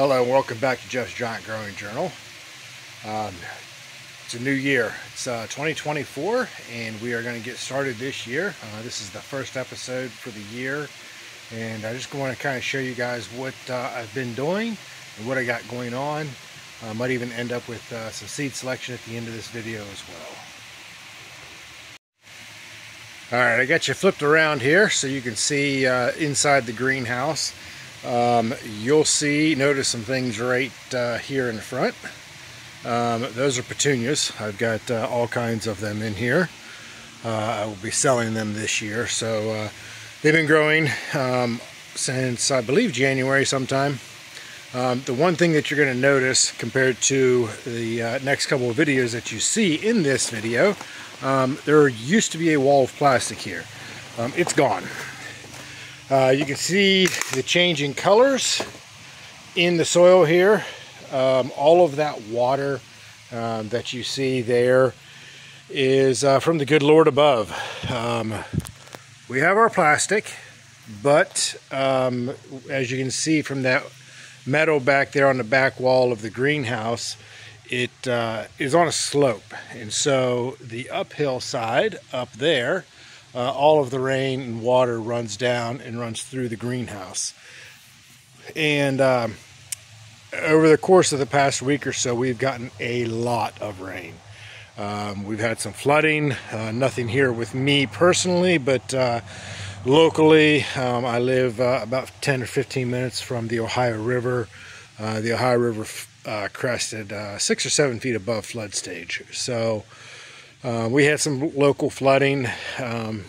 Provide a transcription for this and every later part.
Hello and welcome back to Jeff's Giant Growing Journal. It's a new year. It's 2024 and we are going to get started this year. This is the first episode for the year, and I just want to kind of show you guys what I've been doing and what I got going on. I might even end up with some seed selection at the end of this video as well. Alright, I got you flipped around here so you can see inside the greenhouse. You'll notice some things right here in the front. Those are petunias. I've got all kinds of them in here. I will be selling them this year. So they've been growing since I believe January sometime. The one thing that you're going to notice compared to the next couple of videos that you see in this video, there used to be a wall of plastic here. It's gone. You can see the changing colors in the soil here. All of that water that you see there is from the good Lord above. We have our plastic, but as you can see from that metal back there on the back wall of the greenhouse, it is on a slope, and so the uphill side up there, all of the rain and water runs down and runs through the greenhouse. And over the course of the past week or so, we've gotten a lot of rain. We've had some flooding, nothing here with me personally, but locally, I live about 10 or 15 minutes from the Ohio River. The Ohio River crested 6 or 7 feet above flood stage. So we had some local flooding.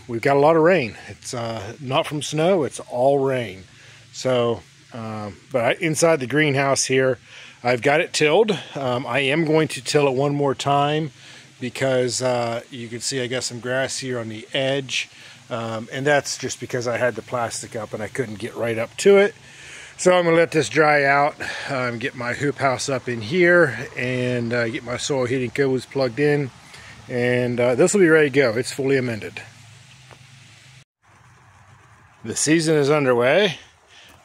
We've got a lot of rain. It's not from snow, it's all rain. So, but inside the greenhouse here, I've got it tilled. I am going to till it one more time because you can see I got some grass here on the edge. And that's just because I had the plastic up and I couldn't get right up to it. So I'm going to let this dry out, get my hoop house up in here, and get my soil heating cables plugged in. And this will be ready to go. It's fully amended. The season is underway.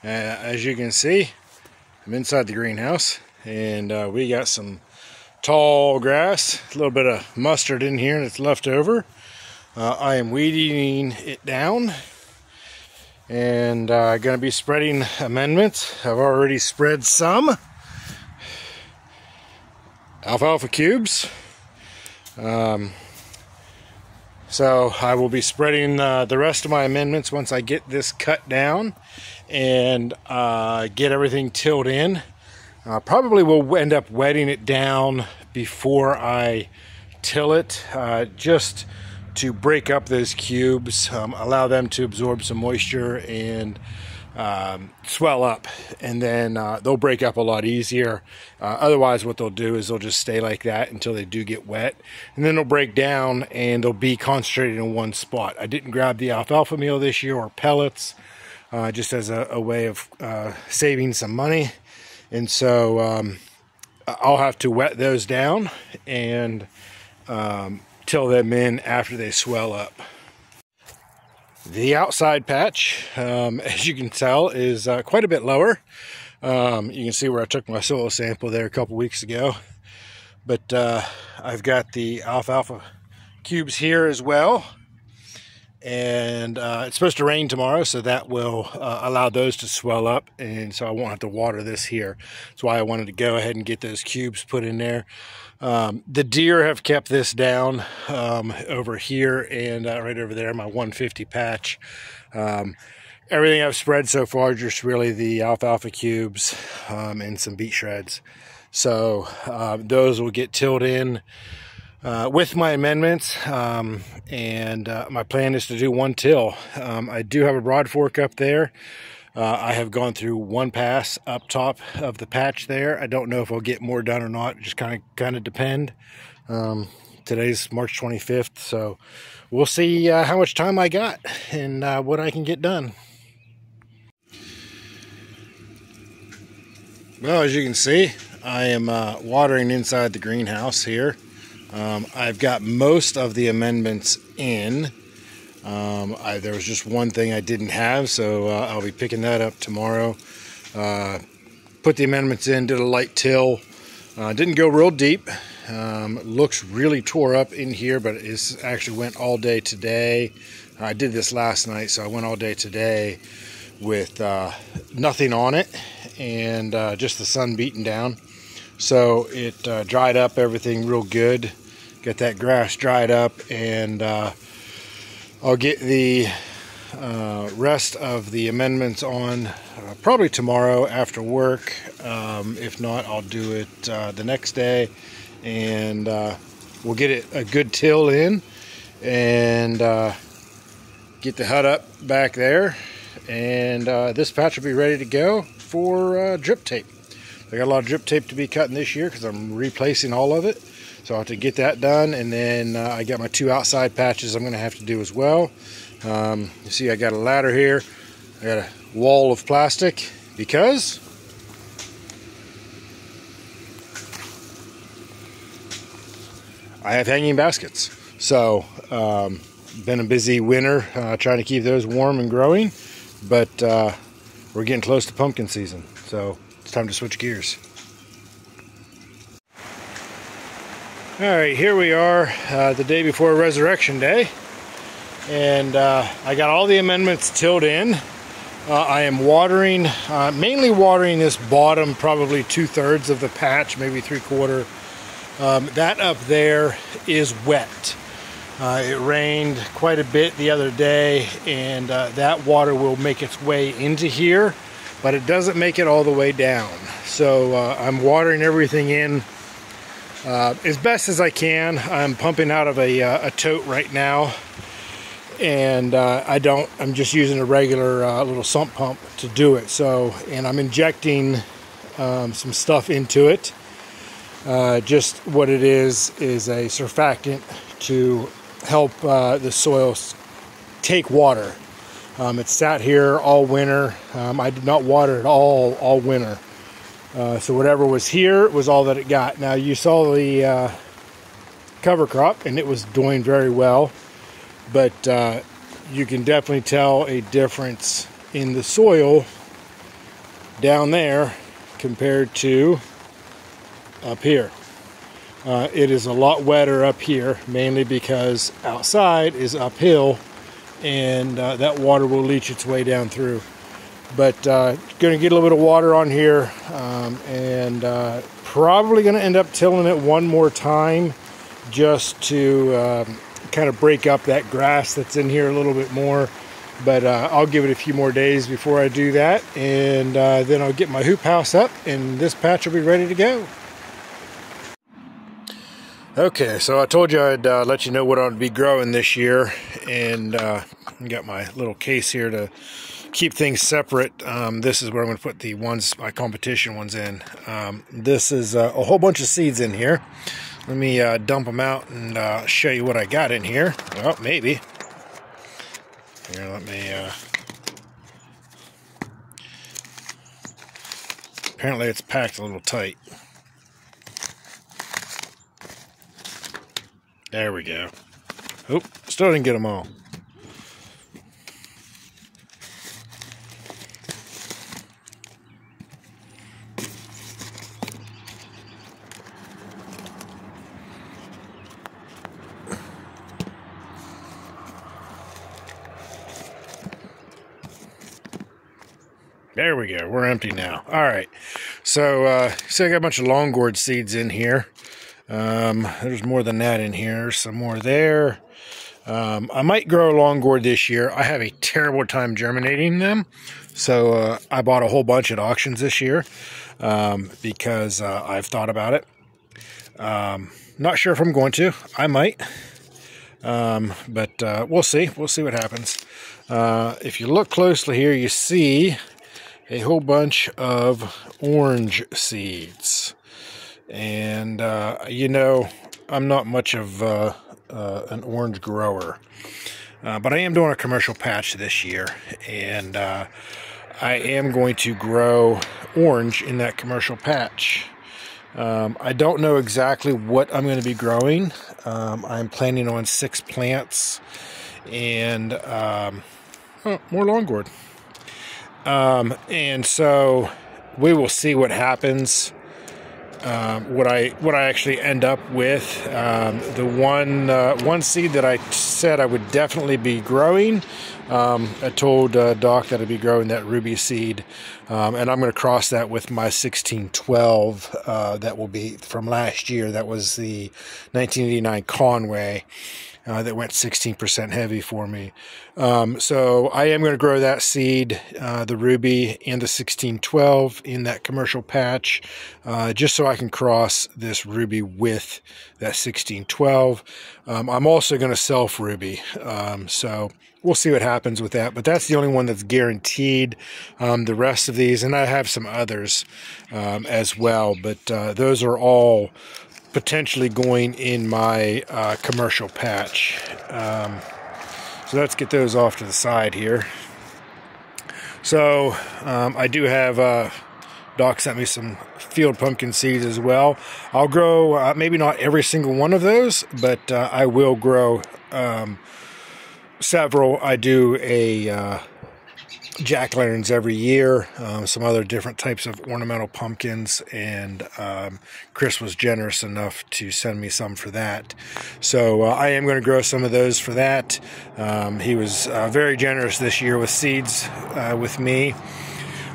As you can see, I'm inside the greenhouse, and we got some tall grass, a little bit of mustard in here that's left over. I am weeding it down, and going to be spreading amendments. I've already spread some alfalfa cubes. So I will be spreading the rest of my amendments once I get this cut down and get everything tilled in. Probably will end up wetting it down before I till it, just to break up those cubes, allow them to absorb some moisture and swell up, and then they'll break up a lot easier. Otherwise, what they'll do is they'll just stay like that until they do get wet, and then they'll break down and they'll be concentrated in one spot. I didn't grab the alfalfa meal this year or pellets, just as a way of saving some money, and so I'll have to wet those down and till them in after they swell up. The outside patch, as you can tell, is quite a bit lower. You can see where I took my soil sample there a couple weeks ago. But I've got the alfalfa cubes here as well. And it's supposed to rain tomorrow, so that will allow those to swell up. And so I won't have to water this here. That's why I wanted to go ahead and get those cubes put in there. The deer have kept this down over here and right over there, my 150 patch. Everything I've spread so far is just really the alfalfa cubes and some beet shreds. So those will get tilled in with my amendments, and my plan is to do one till. I do have a broad fork up there. I have gone through one pass up top of the patch there. I don't know if I'll get more done or not. It just kind of depend. Today's March 25th, so we'll see how much time I got and what I can get done. Well, as you can see, I am watering inside the greenhouse here. I've got most of the amendments in. There was just one thing I didn't have, so I'll be picking that up tomorrow. put the amendments in, did a light till. Didn't go real deep. Looks really tore up in here, but it actually went all day today. I did this last night, so I went all day today with nothing on it, and just the sun beating down. So it dried up everything real good. Get that grass dried up, and I'll get the rest of the amendments on probably tomorrow after work. If not, I'll do it the next day, and we'll get it a good till in, and get the hut up back there, and this patch will be ready to go for drip tape. I got a lot of drip tape to be cutting this year because I'm replacing all of it. So I'll have to get that done, and then I got my 2 outside patches I'm going to have to do as well. You see I got a ladder here. I got a wall of plastic because I have hanging baskets. So been a busy winter trying to keep those warm and growing, but we're getting close to pumpkin season, so it's time to switch gears. Alright, here we are the day before Resurrection Day, and I got all the amendments tilled in. I am watering, mainly watering this bottom, probably 2/3 of the patch, maybe 3/4. That up there is wet. It rained quite a bit the other day, and that water will make its way into here, but it doesn't make it all the way down. So I'm watering everything in as best as I can. I'm pumping out of a tote right now, and I'm just using a regular little sump pump to do it. So, and I'm injecting some stuff into it. Just what it is a surfactant to help the soil take water. It sat here all winter. I did not water it all winter. So whatever was here was all that it got. Now you saw the cover crop, and it was doing very well, but you can definitely tell a difference in the soil down there compared to up here. It is a lot wetter up here, mainly because outside is uphill, and that water will leach its way down through. But going to get a little bit of water on here, and probably going to end up tilling it one more time just to kind of break up that grass that's in here a little bit more. But I'll give it a few more days before I do that, and then I'll get my hoop house up, and this patch will be ready to go. Okay, so I told you I'd let you know what I'd be growing this year, and got my little case here to keep things separate. This is where I'm going to put the ones, my competition ones in. This is a whole bunch of seeds in here. Let me dump them out and show you what I got in here. Well, maybe. Here, let me... apparently it's packed a little tight. There we go. Oop, still didn't get them all. There we go. We're empty now. All right. So, so I got a bunch of long gourd seeds in here. There's more than that in here. Some more there. I might grow a long gourd this year. I have a terrible time germinating them. So, I bought a whole bunch at auctions this year, because I've thought about it. Not sure if I'm going to. I might. But we'll see. We'll see what happens. If you look closely here, you see a whole bunch of orange seeds. And, you know, I'm not much of an orange grower. But I am doing a commercial patch this year. And I am going to grow orange in that commercial patch. I don't know exactly what I'm going to be growing. I'm planning on 6 plants and more long gourd. And so we will see what happens. What I actually end up with. The one seed that I said I would definitely be growing. I told Doc that I'd be growing that ruby seed, and I'm going to cross that with my 1612. That will be from last year. That was the 1989 Conway. That went 16% heavy for me. So I am going to grow that seed, the ruby and the 1612 in that commercial patch, just so I can cross this ruby with that 1612. I'm also going to self ruby. So we'll see what happens with that, but that's the only one that's guaranteed. The rest of these, and I have some others as well, but those are all potentially going in my commercial patch. So let's get those off to the side here. So I do have Doc sent me some field pumpkin seeds as well. I'll grow maybe not every single one of those, but I will grow several. I do a jack-o'-lanterns every year, some other different types of ornamental pumpkins, and Chris was generous enough to send me some for that. So I am going to grow some of those for that. He was very generous this year with seeds with me.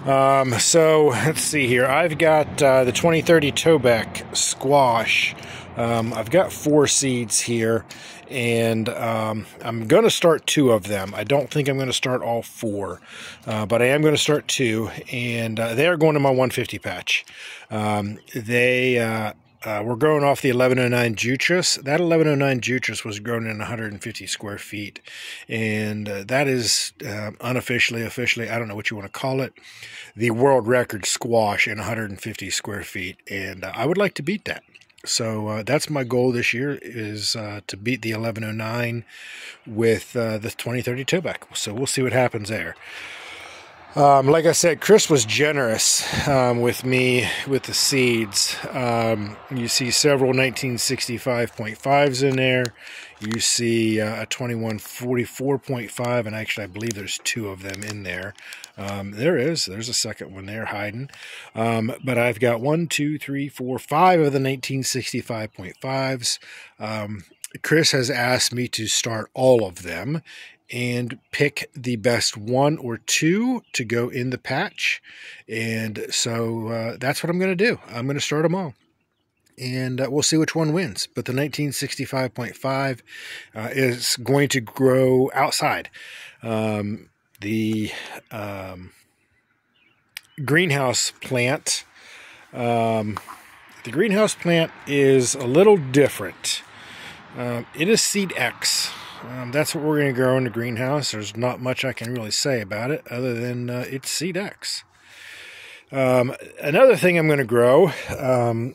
So let's see here. I've got the 2030 Tobec squash. I've got 4 seeds here, and I'm going to start 2 of them. I don't think I'm going to start all 4, but I am going to start 2, and they are going to my 150 patch. We're growing off the 1109 Jutras. That 1109 Jutras was grown in 150 square feet, and that is unofficially, officially, I don't know what you want to call it, the world record squash in 150 square feet, and I would like to beat that. So that's my goal this year, is to beat the 1109 with the 2030 Tobec. So we'll see what happens there. Like I said, Chris was generous with me with the seeds. You see several 1965.5s in there. You see a 2144.5, and actually I believe there's 2 of them in there. There's a second one there hiding. But I've got 1, 2, 3, 4, 5 of the 1965.5s. Chris has asked me to start all of them and pick the best 1 or 2 to go in the patch. And so that's what I'm going to do. I'm going to start them all, and we'll see which one wins. But the 1965.5 is going to grow outside. The greenhouse plant, is a little different. It is Seed X. That's what we're going to grow in the greenhouse. There's not much I can really say about it other than it's Seed X. Another thing I'm going to grow,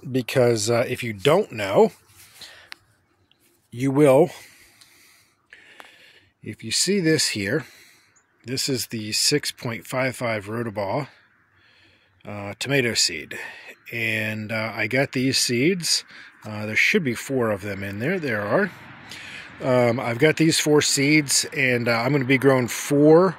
because if you don't know, you will. If you see this here, this is the 6.55 Rotobaugh tomato seed. And I got these seeds. There should be 4 of them in there. There are. I've got these 4 seeds, and I'm going to be growing 4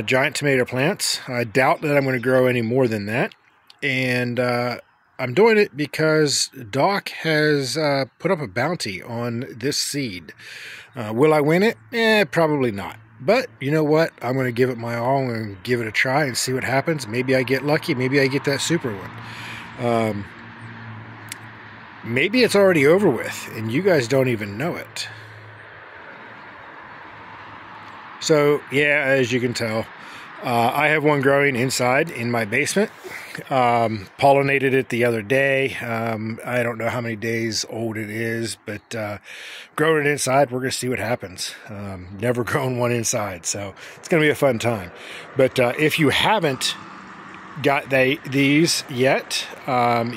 giant tomato plants. I doubt that I'm going to grow any more than that. And I'm doing it because Doc has put up a bounty on this seed. Will I win it? Probably not. But you know what? I'm going to give it my all. I'm going to give it a try and see what happens. Maybe I get lucky. Maybe I get that super one. Maybe it's already over with, and you guys don't even know it. So, yeah, as you can tell, I have one growing inside in my basement. Pollinated it the other day. I don't know how many days old it is, but growing it inside, we're going to see what happens. Never grown one inside, so it's going to be a fun time. But if you haven't got these yet,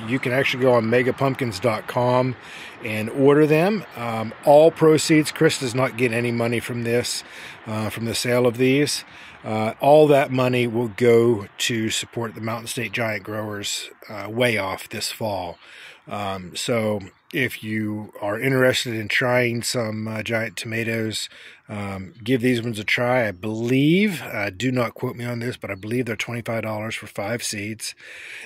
you can actually go on megapumpkins.com and order them. All proceeds, Chris does not get any money from this, from the sale of these. All that money will go to support the Mountain State Giant Growers Weigh Off this fall. So if you are interested in trying some giant tomatoes, give these ones a try. I believe, do not quote me on this, but I believe they're $25 for 5 seeds.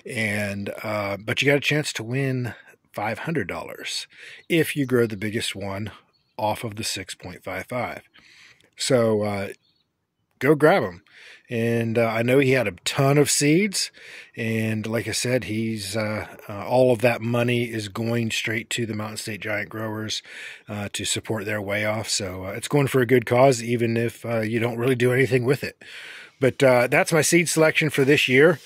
And but you got a chance to win $500 if you grow the biggest one off of the 6.55. So go grab them. And I know he had a ton of seeds, and like I said, he's all of that money is going straight to the Mountain State Giant Growers to support their Weigh Off. So it's going for a good cause, even if you don't really do anything with it. But that's my seed selection for this year,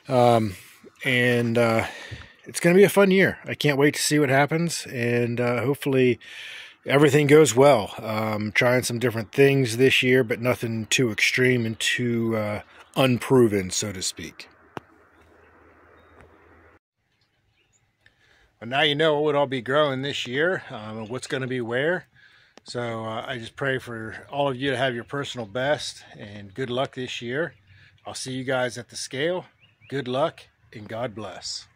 and it's going to be a fun year. I can't wait to see what happens, and hopefully everything goes well. Trying some different things this year, but nothing too extreme and too unproven, so to speak. But now you know what I'll be growing this year, what's going to be where. So I just pray for all of you to have your personal best, and good luck this year. I'll see you guys at the scale. Good luck, and God bless.